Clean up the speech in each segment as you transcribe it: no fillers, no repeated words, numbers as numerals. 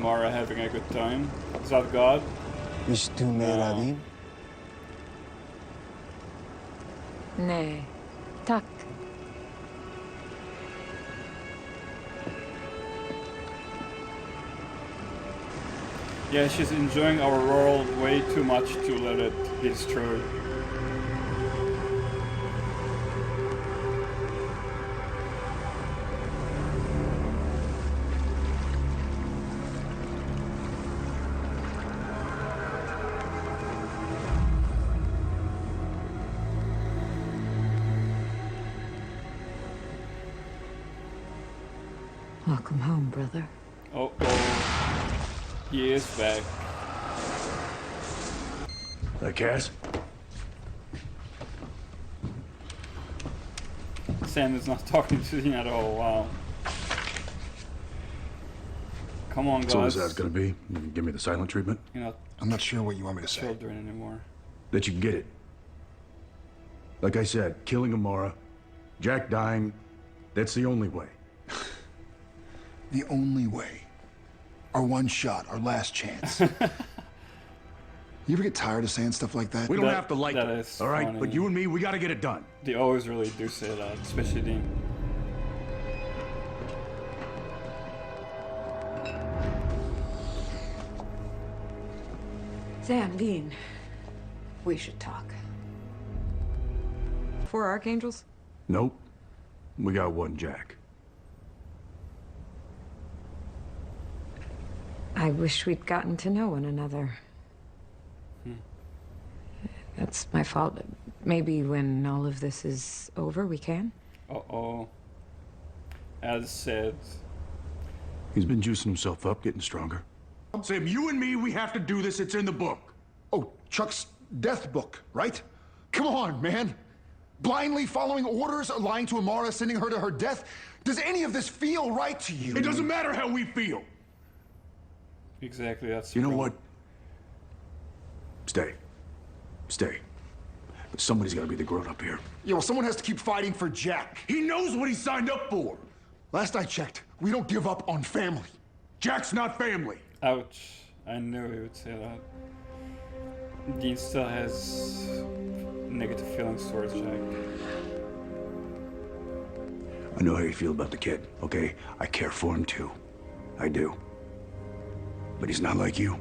Amara having a good time. Is that God? No. Nee, tak. Yeah, she's enjoying our world way too much to let it be destroyed. Welcome home, brother. Oh, he is back. That Cass? Sam is not talking to him at all. Wow. Come on, guys. So is that gonna be? You can give me the silent treatment? You're not I'm not sure what you want me to say. children anymore. That you get it. Like I said, killing Amara, Jack dying, that's the only way. The only way. Our one shot, our last chance. You ever get tired of saying stuff like that? We don't have to like that it, is all right? funny. But you and me, we gotta get it done. They always really do say that, especially Dean. Sam, Dean, we should talk. 4 archangels? Nope. We got one Jack. I wish we'd gotten to know one another. That's my fault. Maybe when all of this is over, we can? Uh-oh. As said. He's been juicing himself up, getting stronger. Sam, you and me, we have to do this. It's in the book. Oh, Chuck's death book, right? Come on, man. Blindly following orders, lying to Amara, sending her to her death. Does any of this feel right to you? It doesn't matter how we feel. Exactly, that's You know true. what? Stay. Stay. But somebody's gotta be the grown-up here. Yeah, well, someone has to keep fighting for Jack. He knows what he signed up for. Last I checked, we don't give up on family. Jack's not family. Ouch. I knew he would say that. Dean still has negative feelings towards Jack. I know how you feel about the kid, okay? I care for him too. I do. But he's not like you.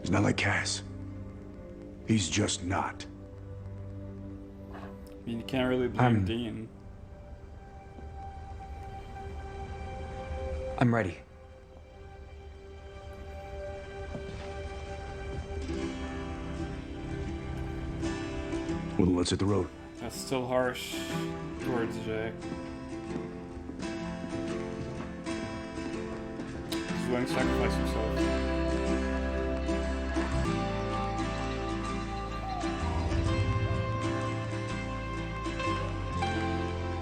He's not like Cass. He's just not. I mean, you can't really blame Dean. I'm ready. Well, then let's hit the road. That's still harsh towards Jack. He's willing to sacrifice himself.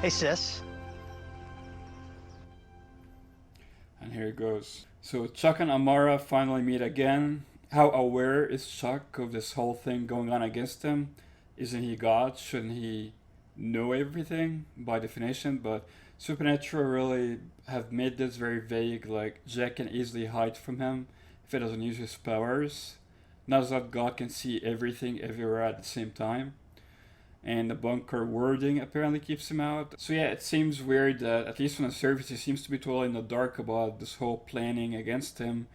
Hey, sis. And here it goes. So Chuck and Amara finally meet again. How aware is Chuck of this whole thing going on against him? Isn't he God? Shouldn't he know everything by definition? But Supernatural really have made this very vague, like Jack can easily hide from him if he doesn't use his powers. Not that God can see everything everywhere at the same time. And the bunker wording apparently keeps him out. So yeah, it seems weird that, at least on the surface, he seems to be totally in the dark about this whole planning against him.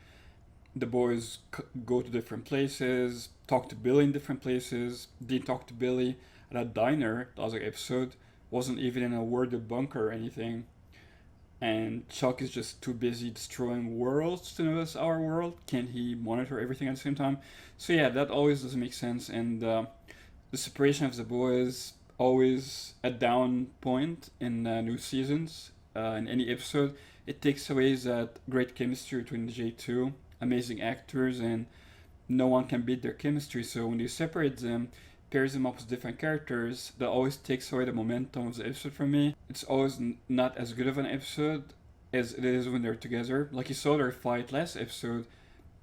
The boys go to different places, talk to Billie in different places. Dean talked to Billie at a diner, the other episode. Wasn't even in a worded bunker or anything. And Chuck is just too busy destroying worlds to notice our world. Can he monitor everything at the same time? So yeah, that always doesn't make sense. And the separation of the boys, always a down point in new seasons. In any episode, it takes away that great chemistry between the J2. Amazing actors, and no one can beat their chemistry. So when you separate them, pairs them up with different characters, that always takes away the momentum of the episode for me. It's always not as good of an episode as it is when they're together. Like you saw their fight last episode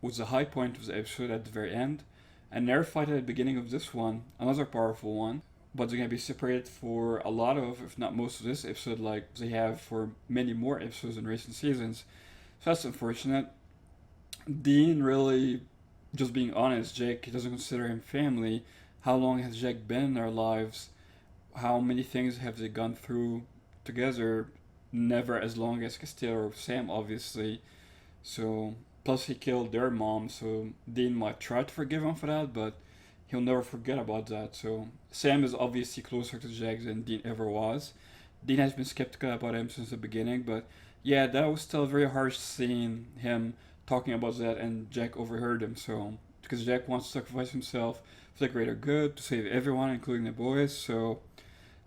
was the high point of the episode at the very end, and their fight at the beginning of this one, another powerful one. But they're gonna be separated for a lot of, if not most of this episode, like they have for many more episodes in recent seasons. So that's unfortunate. Dean really, just being honest, Jake doesn't consider him family. How long has Jake been in their lives? How many things have they gone through together? Never as long as Castillo or Sam, obviously. So, plus he killed their mom, so Dean might try to forgive him for that, but he'll never forget about that. So, Sam is obviously closer to Jake than Dean ever was. Dean has been skeptical about him since the beginning, but yeah, that was still very harsh seeing him talking about that and Jack overheard him. So, because Jack wants to sacrifice himself for the greater good, to save everyone, including the boys, so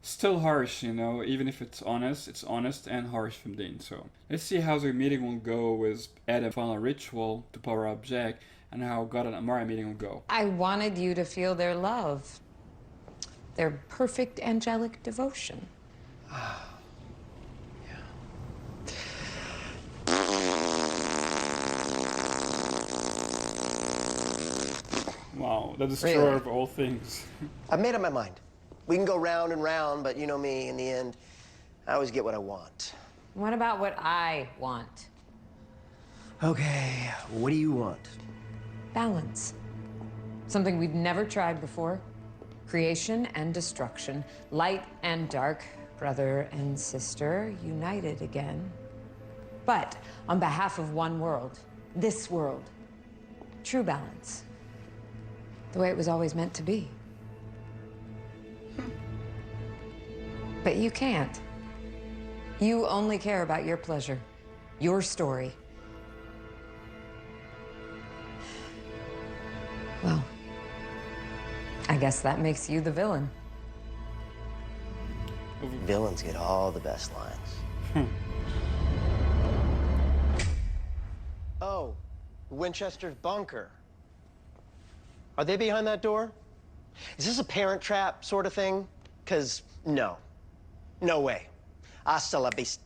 still harsh, even if it's honest and harsh from Dean. So let's see how the meeting will go with Adam's final ritual to power up Jack, and how God and Amara meeting will go. I wanted you to feel their love, their perfect angelic devotion. Wow, the destroyer Really? of all things. I've made up my mind. We can go round and round, but you know me, in the end, I always get what I want. What about what I want? Okay, what do you want? Balance. Something we'd never tried before. Creation and destruction, light and dark, brother and sister, united again. But on behalf of one world, this world. True balance. The way it was always meant to be. But you can't. You only care about your pleasure, your story. Well, I guess that makes you the villain. Villains get all the best lines. Oh, Winchester's bunker. Are they behind that door? Is this a parent trap sort of thing? 'Cause no. No way. Hasta la vista.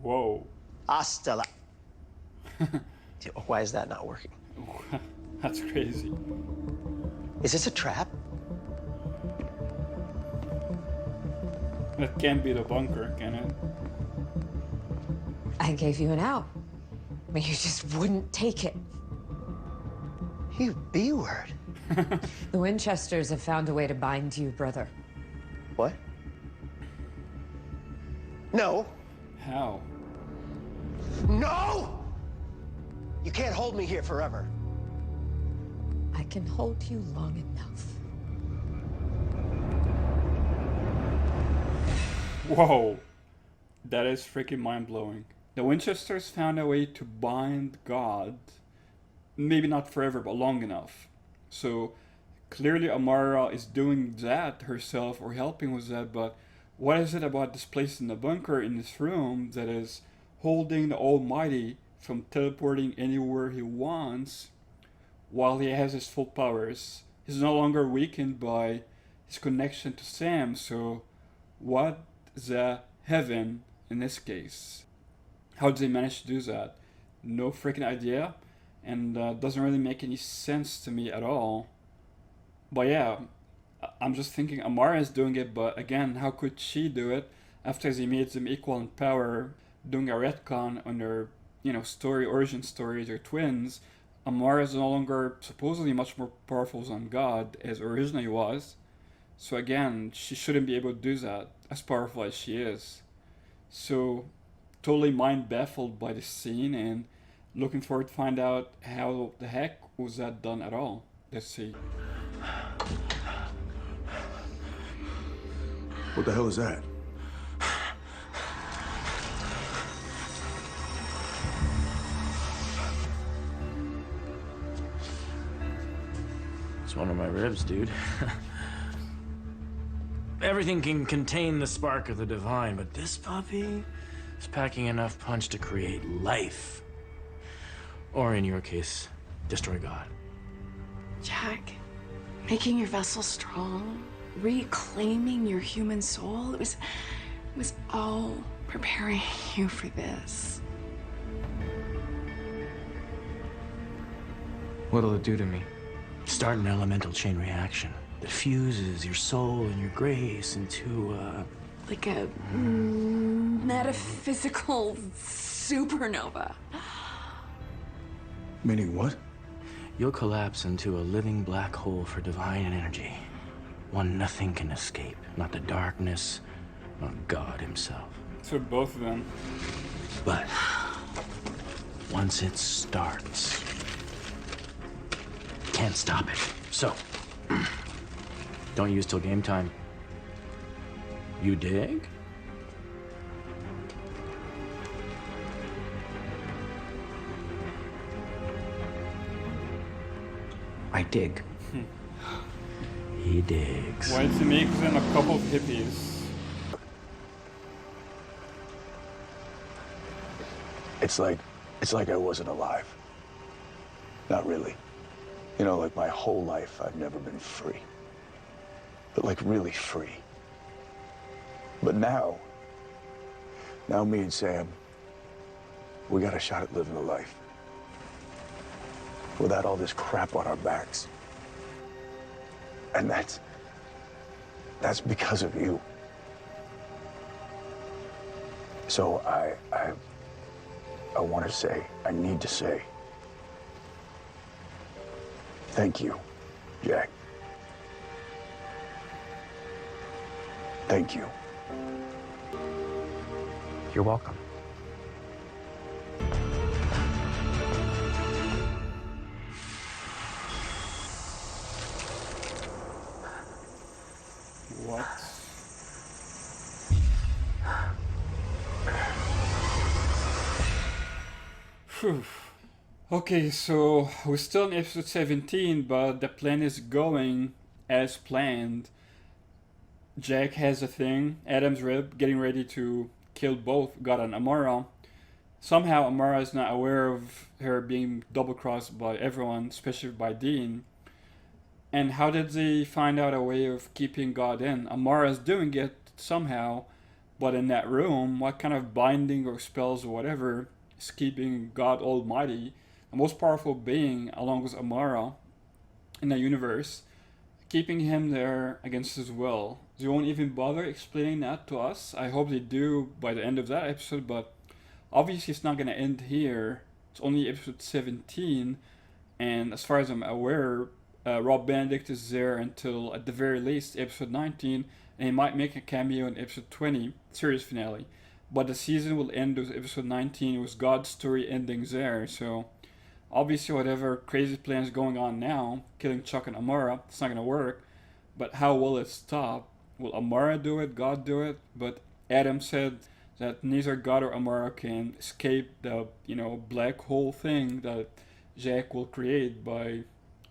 Whoa. Hasta la... Why is that not working? That's crazy. Is this a trap? That can't be the bunker, can it? I gave you an out, but you just wouldn't take it. You B-word. The Winchesters have found a way to bind you, brother. What? No. How? No! You can't hold me here forever. I can hold you long enough. Whoa. That is freaking mind-blowing. The Winchesters found a way to bind God. Maybe not forever, but long enough. So, clearly Amara is doing that herself or helping with that, but what is it about this place in the bunker, in this room, that is holding the Almighty from teleporting anywhere he wants while he has his full powers? He's no longer weakened by his connection to Sam, so what the heaven in this case? How did they manage to do that? No freaking idea, and doesn't really make any sense to me at all. But yeah, I'm just thinking Amara is doing it, but again, how could she do it after they made them equal in power, doing a retcon on their, origin story, they're twins. Amara is no longer supposedly much more powerful than God as originally was. So again, she shouldn't be able to do that, as powerful as she is. So, totally mind baffled by this scene and looking forward to find out how the heck was that done at all. Let's see. What the hell is that? It's one of my ribs, dude. Everything can contain the spark of the divine, but this puppy is packing enough punch to create life. Or in your case, destroy God. Jack, making your vessel strong, reclaiming your human soul, it was all preparing you for this. What'll it do to me? Start an elemental chain reaction that fuses your soul and your grace into, Like a metaphysical supernova. Meaning what? You'll collapse into a living black hole for divine energy. One nothing can escape. Not the darkness, not God himself. So both of them. But once it starts, can't stop it. So, don't use till game time. You dig? I dig. He digs. Why does he make them a couple of hippies? It's like I wasn't alive. Not really. You know, like my whole life I've never been free. But like really free. But now me and Sam, we got a shot at living a life. Without all this crap on our backs. And that's because of you. So I want to say, I need to say, thank you, Jack. Thank you. You're welcome. What? Phew. Okay, so we're still in episode 17, but the plan is going as planned. Jack has a thing. Adam's getting ready to kill both God and Amara. Somehow Amara is not aware of her being double-crossed by everyone, especially by Dean. And how did they find out a way of keeping God in? Amara's doing it somehow, but in that room, what kind of binding or spells or whatever is keeping God Almighty, the most powerful being along with Amara in the universe, keeping him there against his will? They won't even bother explaining that to us. I hope they do by the end of that episode, but obviously it's not going to end here. It's only episode 17, and as far as I'm aware, Rob Benedict is there until, at the very least, episode 19, and he might make a cameo in episode 20, series finale. But the season will end with episode 19, with God's story ending there, so obviously whatever crazy plans going on now, killing Chuck and Amara, it's not going to work. But how will it stop? Will Amara do it? God do it? But Adam said that neither God or Amara can escape the, black hole thing that Jack will create by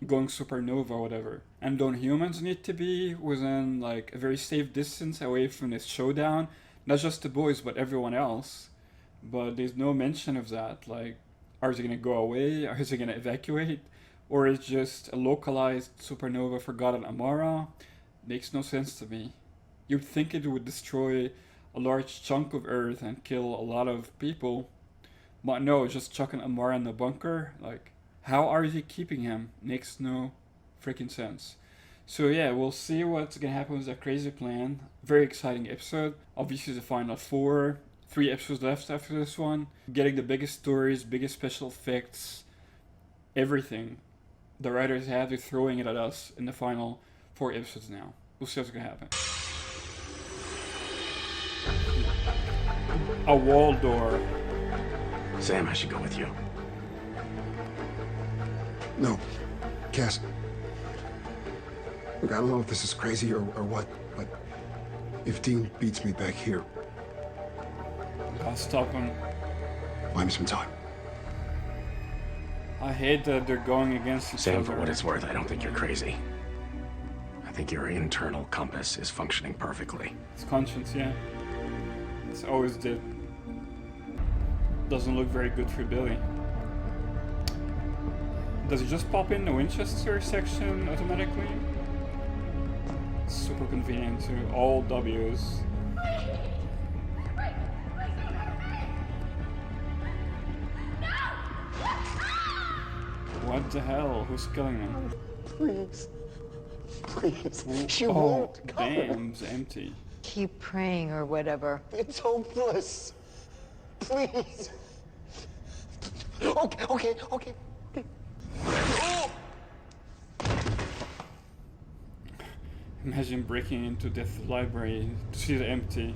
going supernova or whatever. And don't humans need to be within like a very safe distance away from this showdown? Not just the boys, but everyone else. But there's no mention of that. Like, are they gonna go away? Are they gonna evacuate? Or is just a localized supernova for God and Amara? Makes no sense to me. You'd think it would destroy a large chunk of Earth and kill a lot of people. But no, it's just Chuck and Amara in the bunker. Like, how are they keeping him? Makes no freaking sense. So yeah, we'll see what's gonna happen with that crazy plan. Very exciting episode. Obviously the final 4. 3 episodes left after this one. Getting the biggest stories, biggest special effects, everything the writers have, they're throwing it at us in the final 4 episodes now. We'll see what's gonna happen. A wall door. Sam, I should go with you. No, Cass. Look, I don't know if this is crazy or what, but if Dean beats me back here, I'll stop him. buy me some time. I hate that they're going against each Sam, other. for what it's worth, I don't think you're crazy. I think your internal compass is functioning perfectly. It's conscience, yeah. It's always did. Doesn't look very good for Billie. Does he just pop in the Winchester section automatically? Super convenient to all W's. What the hell? Who's killing him? Please. Please. She Oh, won't come. damn, it's empty. Keep praying or whatever. It's hopeless. Please. Okay. Imagine breaking into Death's library to see it empty.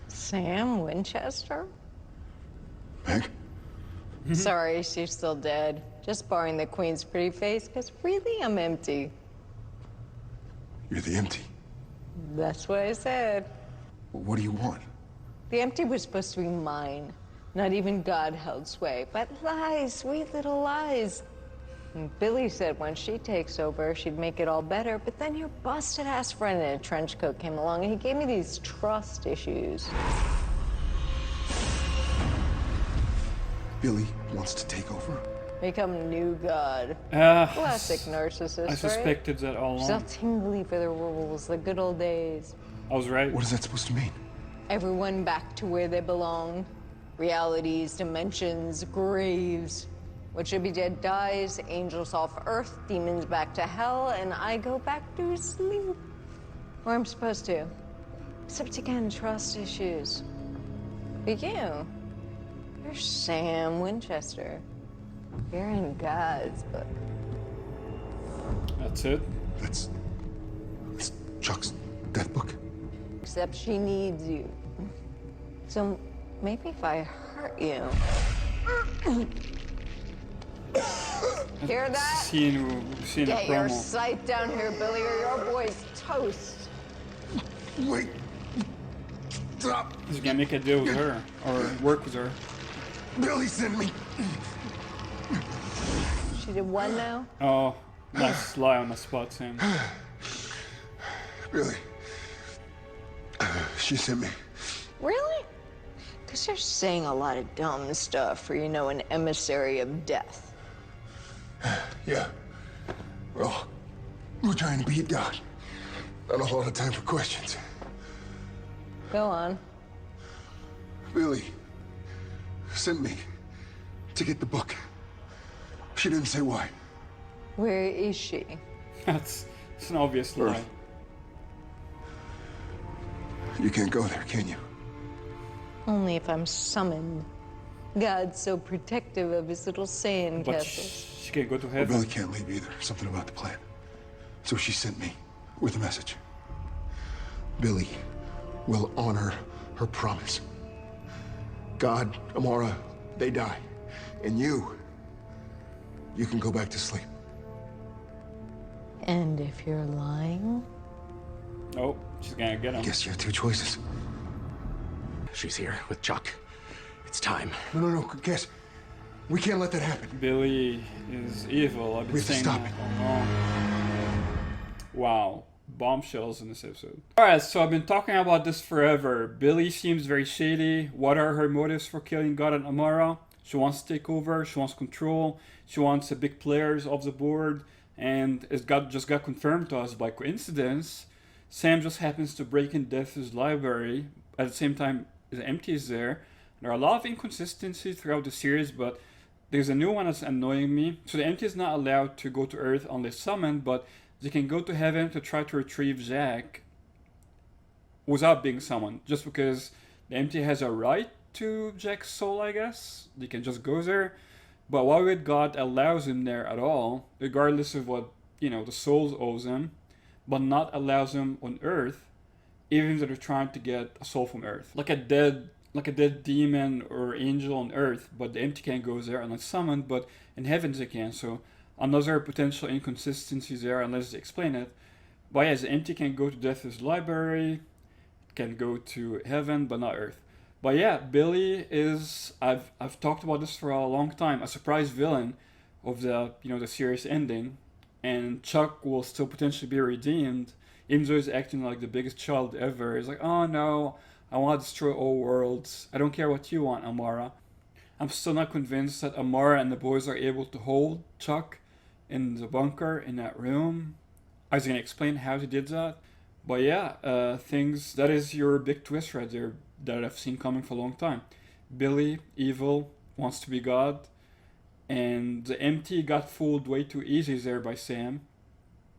Sam Winchester? Meg? Sorry, she's still dead. Just barring the Queen's pretty face, because really, I'm empty. You're the empty. That's what I said. What do you want? The empty was supposed to be mine. Not even God held sway, but lies, sweet little lies. And Billie said when she takes over, she'd make it all better, but then your busted-ass friend in a trench coat came along and he gave me these trust issues. Billie wants to take over? Become new God. Classic narcissist, I suspected that all She's all along. tingly for the rules, the good old days. I was right. What is that supposed to mean? Everyone back to where they belong. Realities, dimensions, graves. What should be dead dies, angels off Earth, demons back to hell, and I go back to sleep. Where I'm supposed to. Except again, trust issues. But you're Sam Winchester. You're in God's book. That's it. That's Chuck's death book? Except she needs you. So maybe if I hurt you. Hear that? Seen a Get your promo. sight down here, Billie, or your boy's toast. Wait. Stop. He's gonna make a deal with her, or work with her. Billie sent me. She did one now? Oh, nice lie on the spot, Sam. Billie. She sent me. Really? Because you're saying a lot of dumb stuff for, an emissary of death. Yeah. Well, we're trying to beat God. Not a whole lot of time for questions. Go on. Billie sent me to get the book. She didn't say why. Where is she? It's an obvious lie. Earth. You can't go there, can you? Only if I'm summoned. God's so protective of his little sand But castles. she can go to Well, heaven. Billie can't leave either. Something about the plan. So she sent me with a message. Billie will honor her promise. God, Amara, they die. And you can go back to sleep. And if you're lying? Oh, she's gonna get I him. guess you have two choices. She's here with Chuck. It's time. No, Cass. We can't let that happen. Billie is evil. I've been We have to saying stop that it. all along. Wow. Bombshells in this episode. Alright, so I've been talking about this forever. Billie seems very shady. What are her motives for killing God and Amara? She wants to take over. She wants control. She wants the big players off the board. And it just got confirmed to us by coincidence. Sam just happens to break in Death's library. At the same time, the empty is there. There are a lot of inconsistencies throughout the series, but there's a new one that's annoying me. So the empty is not allowed to go to Earth unless summoned, but they can go to heaven to try to retrieve Jack without being summoned. Just because the empty has a right to Jack's soul, I guess. They can just go there. But why would God allows him there at all, regardless of what, the soul owes him, but not allows him on Earth, even if they're trying to get a soul from Earth? Like a dead demon or angel on Earth, but the empty can't go there unless summoned, but in heavens they can. So another potential inconsistency there unless they explain it. But yeah, the empty can go to Death's library, can go to heaven, but not Earth. But yeah, Billie is, I've talked about this for a long time, a surprise villain of the the series ending, and Chuck will still potentially be redeemed, even though he's acting like the biggest child ever. He's like, oh no, I want to destroy all worlds. I don't care what you want, Amara. I'm still not convinced that Amara and the boys are able to hold Chuck in the bunker, in that room. I was going to explain how they did that. But yeah, that is your big twist right there that I've seen coming for a long time. Billie, evil, wants to be God. And the empty got fooled way too easy there by Sam.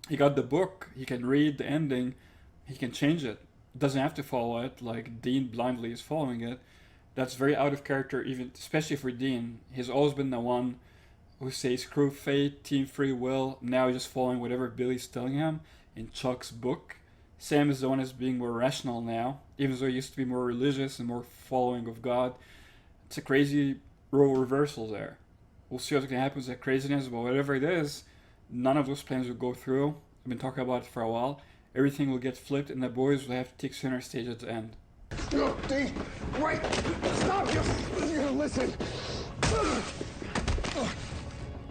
He got the book, he can read the ending, he can change it. Doesn't have to follow it like Dean blindly is following it. That's very out of character, even especially for Dean. He's always been the one who says screw fate, team free will, now he's just following whatever Billie's telling him in Chuck's book. Sam is the one that's being more rational now, even though he used to be more religious and more following of God. It's a crazy role reversal there. We'll see what's going to happen with that craziness, but whatever it is, none of those plans will go through. I've been talking about it for a while. Everything will get flipped, and the boys will have to take center stage at the end. No, Dee, wait! Stop! You're gonna listen!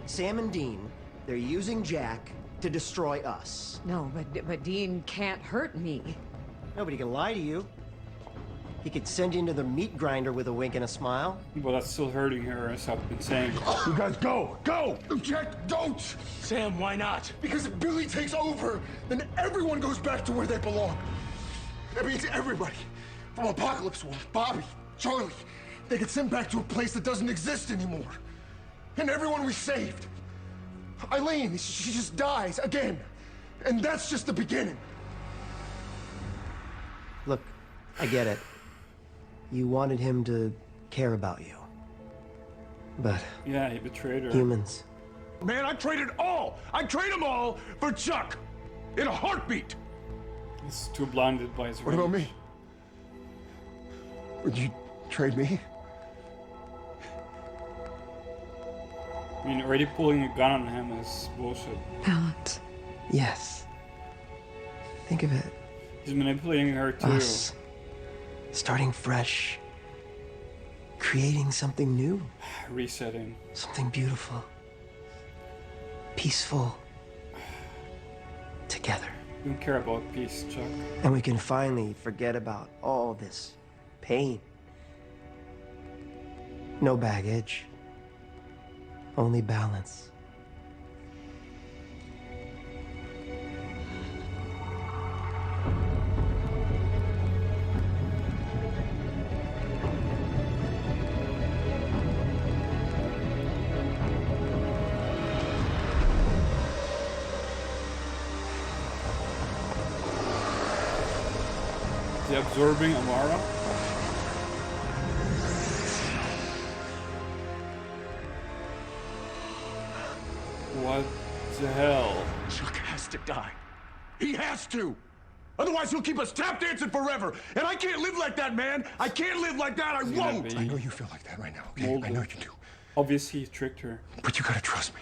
Sam and Dean, they're using Jack to destroy us. No, but Dean can't hurt me. Nobody can lie to you. He could send you into the meat grinder with a wink and a smile. Well, that's still hurting her, as I've been saying. You guys go! Go! Jack, don't! Sam, why not? Because if Billie takes over, then everyone goes back to where they belong. That means everybody. From Apocalypse Wolf, Bobby, Charlie. They get sent back to a place that doesn't exist anymore. And everyone we saved. Eileen, she just dies again. And that's just the beginning. Look, I get it. You wanted him to care about you. But Yeah, he betrayed her. humans. Man, I'd trade it all! I'd trade them all for Chuck! In a heartbeat! He's too blinded by his What about rage. me? Would you trade me? I mean, already pulling a gun on him is bullshit. Balance. Yes. Think of it. He's manipulating her too. Us. Starting fresh. Creating something new. Resetting. Something beautiful. Peaceful. Together. You don't care about peace, Chuck. And we can finally forget about all this pain. No baggage. Only balance. Is he absorbing Amara? What the hell? Chuck has to die. He has to! Otherwise he'll keep us tap dancing forever! And I can't live like that, man! I can't live like that, I He's gonna won't! be I know you feel like that right now, okay? molded. I know you do. Obviously, he tricked her. But you gotta trust me.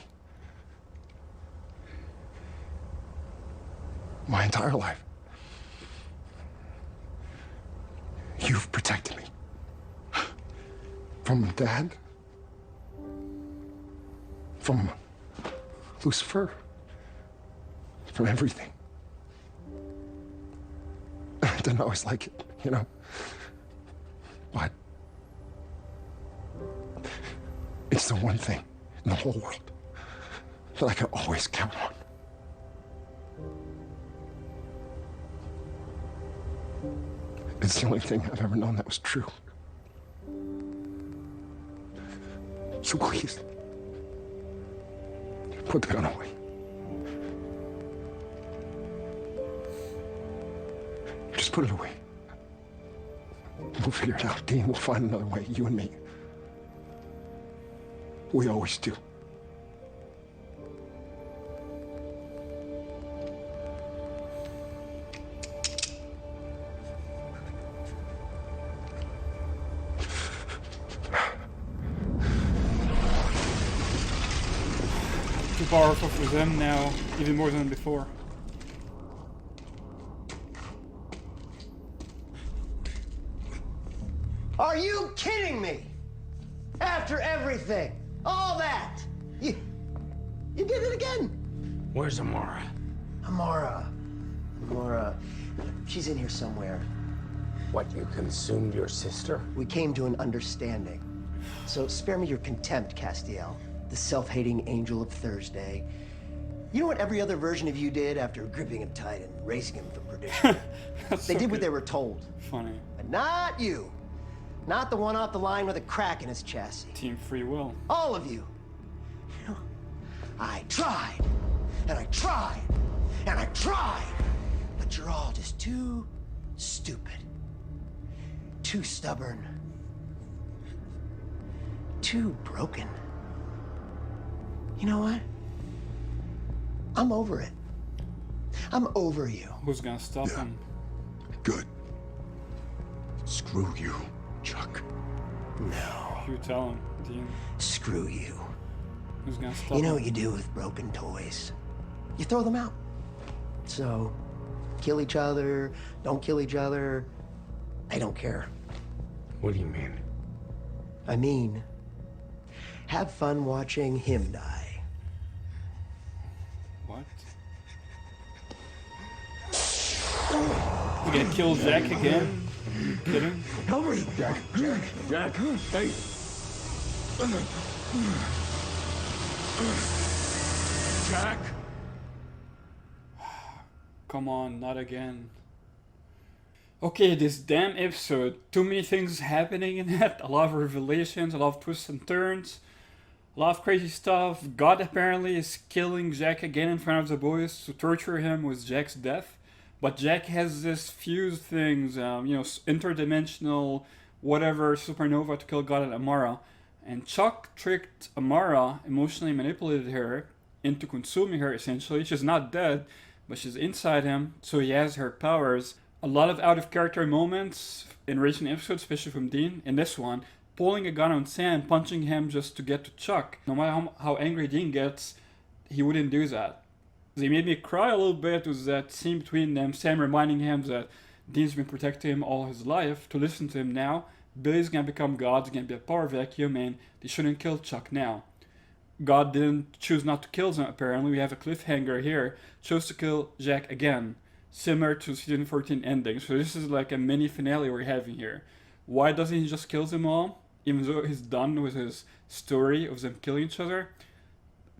My entire life, you've protected me. From Dad. From Lucifer. From everything. I didn't always like it, you know? But it's the one thing in the whole world that I can always count on. It's the only thing I've ever known that was true. So please, put the gun away. Just put it away. We'll figure it out, Dean. We'll find another way, you and me. We always do. Too powerful for them now, even more than before. Are you kidding me? After everything, all that, you did it again. Where's Amara? Amara, she's in here somewhere. What, you consumed your sister? We came to an understanding. So spare me your contempt, Castiel, the self-hating angel of Thursday. You know what every other version of you did after gripping him tight and raising him from perdition? They did what they were told. Funny. But not you. Not the one off the line with a crack in his chassis. Team free will. All of you. You know, I tried, and I tried, and I tried, but you're all just too stupid, too stubborn, too broken. You know what? I'm over it. I'm over you. Who's gonna stop Yeah. him? Good. Screw you, Chuck. No. You tell him, Dean. Screw you. Who's gonna stop You know him? what you do with broken toys? You throw them out. So, kill each other, don't kill each other. I don't care. What do you mean? I mean, have fun watching him die. What? You gonna kill Jack again? Are you kidding? Help me! Jack! Hey! Jack! Come on, not again. Okay, this damn episode. Too many things happening in it. A lot of revelations, a lot of twists and turns. A lot of crazy stuff. God apparently is killing Jack again in front of the boys to torture him with Jack's death. But Jack has this fused things, interdimensional, whatever, supernova to kill God and Amara. And Chuck tricked Amara, emotionally manipulated her into consuming her essentially. She's not dead, but she's inside him, so he has her powers. A lot of out of character moments in recent episodes, especially from Dean. In this one, pulling a gun on Sam, punching him just to get to Chuck. No matter how angry Dean gets, he wouldn't do that. They made me cry a little bit with that scene between them, Sam reminding him that Dean's been protecting him all his life. To listen to him now, Billie's gonna become God, he's gonna be a power vacuum, and they shouldn't kill Chuck now. God didn't choose not to kill them, apparently. We have a cliffhanger here. Chose to kill Jack again. Similar to season 14 ending. So this is like a mini finale we're having here. Why doesn't he just kill them all? Even though he's done with his story of them killing each other.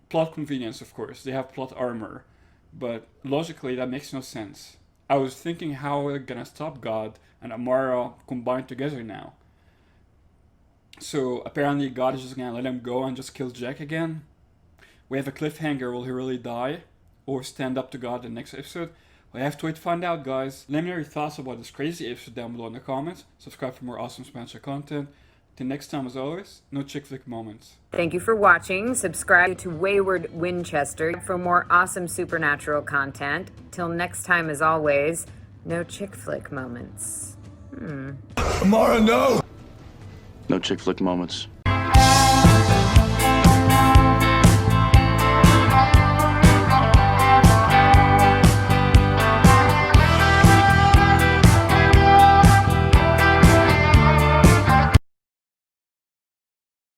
Plot convenience, of course. They have plot armor. But logically, that makes no sense. I was thinking how we're gonna stop God and Amara combined together now. So apparently God is just gonna let him go and just kill Jack again. We have a cliffhanger. Will he really die? Or stand up to God in the next episode? We have to wait to find out, guys. Let me know your thoughts about this crazy episode down below in the comments. Subscribe for more awesome Spanish content. Till next time, as always, no chick flick moments. Thank you for watching. Subscribe to Wayward Winchester for more awesome supernatural content. Till next time, as always, no chick flick moments. Amara, no! No chick flick moments.